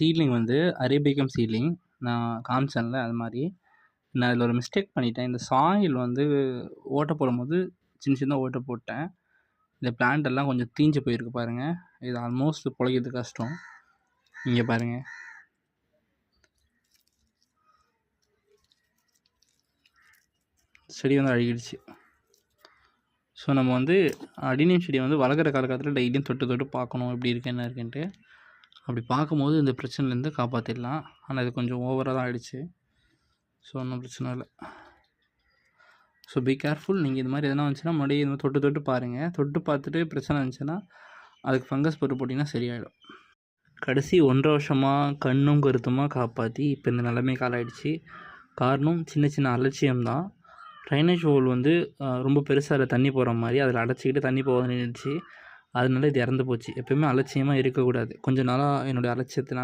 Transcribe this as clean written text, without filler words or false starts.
Seedling வந்து அரேபிகம் seedling நான் காமிச்சேன்ல அது மாதிரி. நான் அதில் ஒரு மிஸ்டேக் பண்ணிட்டேன். இந்த சாயில் வந்து ஓட்டை போடும்போது சின்ன சின்ன ஓட்டை போட்டேன். இந்த பிளான்ட் எல்லாம் கொஞ்சம் தீஞ்சு போயிருக்கு பாருங்கள். இது ஆல்மோஸ்ட் பிழைக்கிறது கஷ்டம். இங்கே பாருங்கள், செடி வந்து அழுகிடுச்சு. ஸோ நம்ம வந்து அடினியம் செடியை வந்து வளர்க்குற காலகட்டத்தில் டெய்லியும் தொட்டு தொட்டு பார்க்கணும் எப்படி இருக்குது என்ன இருக்குன்ட்டு. அப்படி பார்க்கும்போது இந்த பிரச்சனைலேருந்து காப்பாற்றிடலாம். ஆனால் இது கொஞ்சம் ஓவராக தான் ஆகிடுச்சு. ஸோ ஒன்றும் பிரச்சனை இல்லை. So be careful. நீங்கள் இது மாதிரி எதனா வந்துச்சுன்னா முன்னாடியே இது மாதிரி தொட்டு தொட்டு பாருங்கள். தொட்டு பார்த்துட்டு பிரச்சனை இருந்துச்சுன்னா அதுக்கு ஃபங்கஸ் போட்டு போட்டிங்கன்னா சரியாயிடும். கடைசி 1.5 வருஷமாக கண்ணும் கருத்துமாக காப்பாற்றி இப்போ இந்த நிலைமைக்கு ஆளாயிடுச்சு. காரணம் சின்ன சின்ன அலட்சியம் தான். ட்ரைனேஜ் ஹோல் வந்து ரொம்ப பெருசாக அதில் தண்ணி போகிற மாதிரி அதில் அடைச்சிக்கிட்டு தண்ணி போக நின்றுச்சு. அதனால இது இறந்து போச்சு. எப்போயுமே அலட்சியமாக இருக்கக்கூடாது. கொஞ்ச நாளாக என்னுடைய அலட்சியத்தினால்